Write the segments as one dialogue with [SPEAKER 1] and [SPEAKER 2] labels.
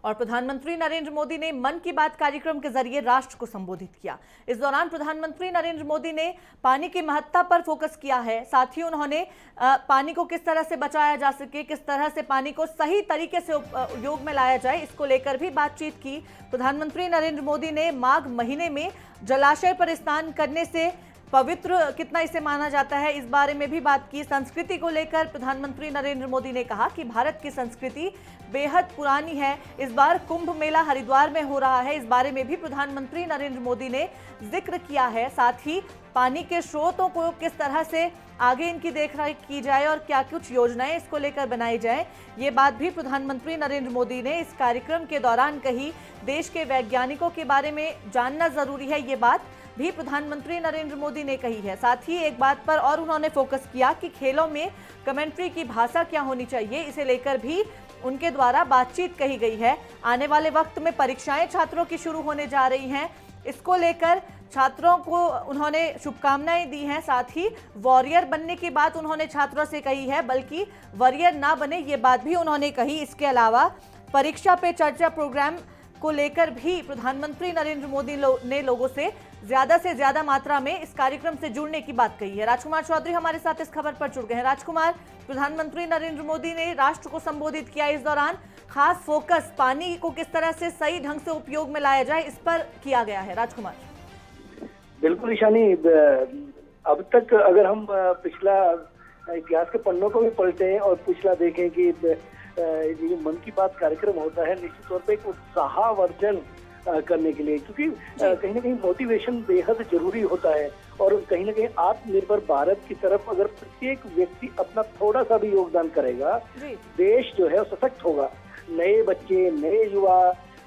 [SPEAKER 1] और प्रधानमंत्री नरेंद्र मोदी ने मन की बात कार्यक्रम के जरिए राष्ट्र को संबोधित किया। इस दौरान प्रधानमंत्री नरेंद्र मोदी ने पानी की महत्ता पर फोकस किया है। साथ ही उन्होंने पानी को किस तरह से बचाया जा सके, किस तरह से पानी को सही तरीके से उपयोग में लाया जाए, इसको लेकर भी बातचीत की। प्रधानमंत्री नरेंद्र मोदी ने माघ महीने में जलाशय पर स्नान करने से पवित्र कितना इसे माना जाता है, इस बारे में भी बात की। संस्कृति को लेकर प्रधानमंत्री नरेंद्र मोदी ने कहा कि भारत की संस्कृति बेहद पुरानी है। इस बार कुंभ मेला हरिद्वार में हो रहा है, इस बारे में भी प्रधानमंत्री नरेंद्र मोदी ने जिक्र किया है। साथ ही पानी के स्रोतों को किस तरह से आगे इनकी देखरेख की जाए और क्या कुछ योजनाएं इसको लेकर बनाई जाए, ये बात भी प्रधानमंत्री नरेंद्र मोदी ने इस कार्यक्रम के दौरान कही। देश के वैज्ञानिकों के बारे में जानना जरूरी है, ये बात भी प्रधानमंत्री नरेंद्र मोदी ने कही है। साथ ही एक बात पर और उन्होंने फोकस किया कि खेलों में कमेंट्री की भाषा क्या होनी चाहिए, इसे लेकर भी उनके द्वारा बातचीत कही गई है। आने वाले वक्त में परीक्षाएं छात्रों की शुरू होने जा रही हैं, इसको लेकर छात्रों को उन्होंने शुभकामनाएं दी हैं। साथ ही वॉरियर बनने की बात उन्होंने छात्रों से कही है, बल्कि वॉरियर ना बने ये बात भी उन्होंने कही। इसके अलावा परीक्षा पे चर्चा प्रोग्राम को लेकर भी प्रधानमंत्री नरेंद्र मोदी ने लोगों से ज्यादा मात्रा में इस कार्यक्रम से जुड़ने की बात कही है। राजकुमार चौधरी हमारे साथ इस खबर पर जुड़ गए हैं। राजकुमार, प्रधानमंत्री नरेंद्र मोदी ने राष्ट्र को संबोधित किया, इस दौरान खास फोकस पानी को किस तरह से सही ढंग से उपयोग में लाया जाए, इस पर किया गया है। राजकुमार।
[SPEAKER 2] बिल्कुल ईशानी, अब तक अगर हम पिछला इतिहास के पन्नों को भी पलटे और पिछला देखें कि ये मन की बात कार्यक्रम होता है निश्चित तौर पे एक उत्साहवर्धन करने के लिए, क्योंकि कहीं ना कहीं मोटिवेशन बेहद जरूरी होता है। और कहीं ना कहीं आत्मनिर्भर भारत की तरफ अगर प्रत्येक व्यक्ति अपना थोड़ा सा भी योगदान करेगा, देश जो है सशक्त होगा। नए बच्चे, नए युवा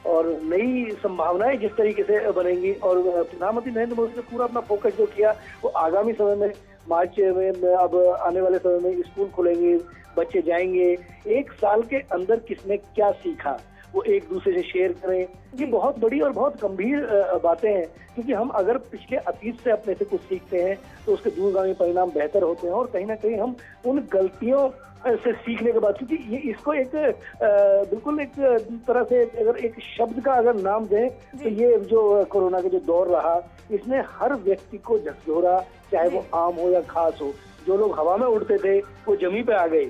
[SPEAKER 2] और नई संभावनाएं जिस तरीके से बनेंगी, और प्रधानमंत्री नरेंद्र मोदी ने पूरा अपना फोकस जो किया वो आगामी समय में मार्च में, अब आने वाले समय में स्कूल खुलेंगे, बच्चे जाएंगे, एक साल के अंदर किसने क्या सीखा वो एक दूसरे से शेयर करें। ये बहुत बड़ी और बहुत गंभीर बातें हैं, क्योंकि हम अगर पिछले अतीत से अपने से कुछ सीखते हैं तो उसके दूरगामी परिणाम बेहतर होते हैं। और कहीं ना कहीं हम उन गलतियों से सीखने के बाद, क्योंकि ये इसको एक बिल्कुल एक तरह से अगर एक शब्द का अगर नाम दें तो ये जो कोरोना का जो दौर रहा, इसने हर व्यक्ति को झकझोरा, चाहे वो आम हो या खास हो। जो लोग हवा में उड़ते थे वो जमीन पे आ गए।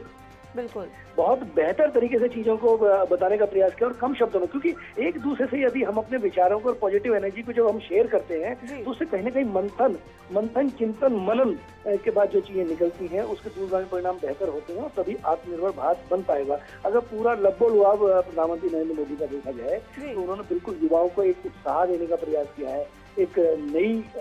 [SPEAKER 1] बिल्कुल,
[SPEAKER 2] बहुत बेहतर तरीके से चीजों को बताने का प्रयास किया और कम शब्दों में, क्योंकि एक दूसरे से यदि हम अपने विचारों को और पॉजिटिव एनर्जी को जब हम शेयर करते हैं तो उससे कहीं ना कहीं मंथन चिंतन मनन के बाद जो चीजें निकलती हैं उसके दूरगामी परिणाम बेहतर होते हैं और तभी आत्मनिर्भर भारत बन पाएगा। अगर पूरा लब्बो-लुआब प्रधानमंत्री नरेंद्र मोदी का देखा जाए तो उन्होंने बिल्कुल युवाओं को एक उत्साह देने का प्रयास किया है, एक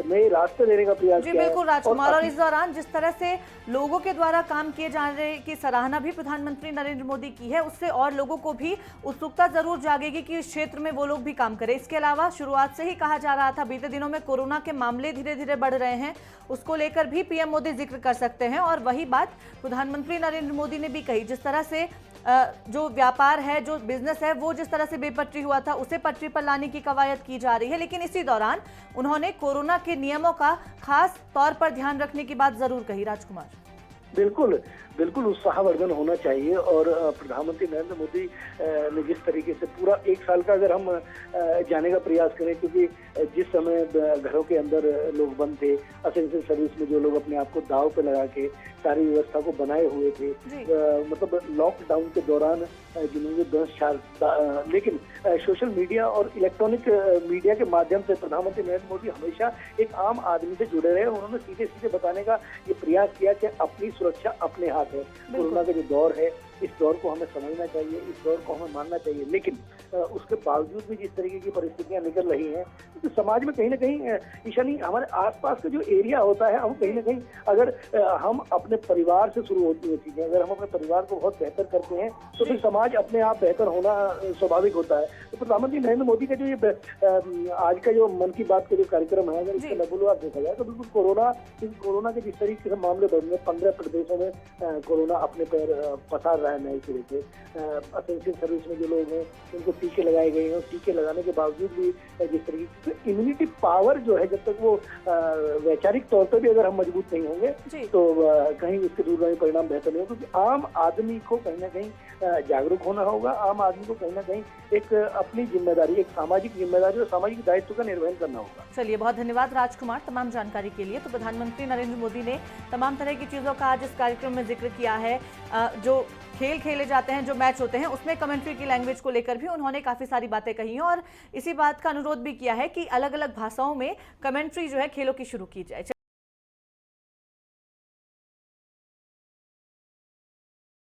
[SPEAKER 2] नए रास्ते देने का प्रयास किया है।
[SPEAKER 1] बिल्कुल राजकुमार, और इस दौरान जिस तरह से लोगों के द्वारा काम किए जाने की सराहना भी प्रधानमंत्री नरेंद्र मोदी की है, उससे और लोगों को भी उत्सुकता जरूर जागेगी कि इस क्षेत्र में वो लोग भी काम करें। इसके अलावा शुरुआत से ही कहा जा रहा था, बीते दिनों में कोरोना के मामले धीरे धीरे बढ़ रहे हैं, उसको लेकर भी पीएम मोदी जिक्र कर सकते हैं। और वही बात प्रधानमंत्री नरेंद्र मोदी ने भी कही, जिस तरह से जो व्यापार है, जो बिजनेस है, वो जिस तरह से बेपटरी हुआ था उसे पटरी पर लाने की कवायद की जा रही है। लेकिन इसी दौरान उन्होंने कोरोना के नियमों का खास तौर पर ध्यान रखने की बात जरूर कही। राजकुमार।
[SPEAKER 2] बिल्कुल उत्साहवर्धन होना चाहिए। और प्रधानमंत्री नरेंद्र मोदी ने जिस तरीके से पूरा एक साल का अगर हम जाने का प्रयास करें, क्योंकि जिस समय घरों के अंदर लोग बंद थे, असेंशियल सर्विस में जो लोग अपने आप को दांव पे लगा के सारी व्यवस्था को बनाए हुए थे, मतलब लॉकडाउन के दौरान जिन्होंने 10 साल, लेकिन सोशल मीडिया और इलेक्ट्रॉनिक मीडिया के माध्यम से प्रधानमंत्री नरेंद्र मोदी हमेशा एक आम आदमी से जुड़े रहे। उन्होंने सीधे बताने का ये प्रयास किया कि अपनी सुरक्षा अपने हाथ है। कोरोना का जो दौर है, इस दौर को हमें समझना चाहिए, इस दौर को हमें मानना चाहिए। लेकिन उसके बावजूद भी जिस तरीके की परिस्थितियां निकल रही हैं, तो समाज में कहीं ना कहीं ईशानी हमारे आसपास का जो एरिया होता है, हम कहीं ना कहीं अगर हम अपने परिवार से शुरू होती है चीजें, अगर हम अपने परिवार को बहुत बेहतर करते हैं तो फिर समाज अपने आप बेहतर होना स्वाभाविक होता है। तो प्रधानमंत्री नरेंद्र मोदी का जो ये आज का जो मन की बात का जो कार्यक्रम है, अगर इसका नबूलवार देखा जाए तो बिल्कुल कोरोना के जिस तरीके से मामले बढ़ रहे हैं, 15 प्रदेशों में कोरोना अपने पैर पसार रहा है नए सिरे से। असेंशियल सर्विस में जो लोग हैं उनको टीके लगाए गए हैं, और टीके लगाने के बावजूद भी जिस तरीके से इम्यूनिटी पावर जो है, जब तक वो वैचारिक तौर पर भी अगर हम मजबूत नहीं होंगे तो कहीं उसके दूरगामी परिणाम बेहतर नहीं होगा। क्योंकि आम आदमी को कहीं ना कहीं जागरूक होना होगा, आम आदमी को कहीं ना कहीं एक अपनी जिम्मेदारी, एक सामाजिक जिम्मेदारी और सामाजिक दायित्व का निर्वहन करना होगा।
[SPEAKER 1] चलिए, बहुत धन्यवाद राजकुमार तमाम जानकारी के लिए। तो प्रधानमंत्री नरेंद्र मोदी ने तमाम तरह की चीज़ों का आज इस कार्यक्रम में जिक्र किया है। जो खेल खेले जाते हैं, जो मैच होते हैं, उसमें कमेंट्री की लैंग्वेज को लेकर भी उन्होंने काफ़ी सारी बातें कही हैं, और इसी बात का अनुरोध भी किया है कि अलग अलग भाषाओं में कमेंट्री जो है खेलों की शुरू की जाए।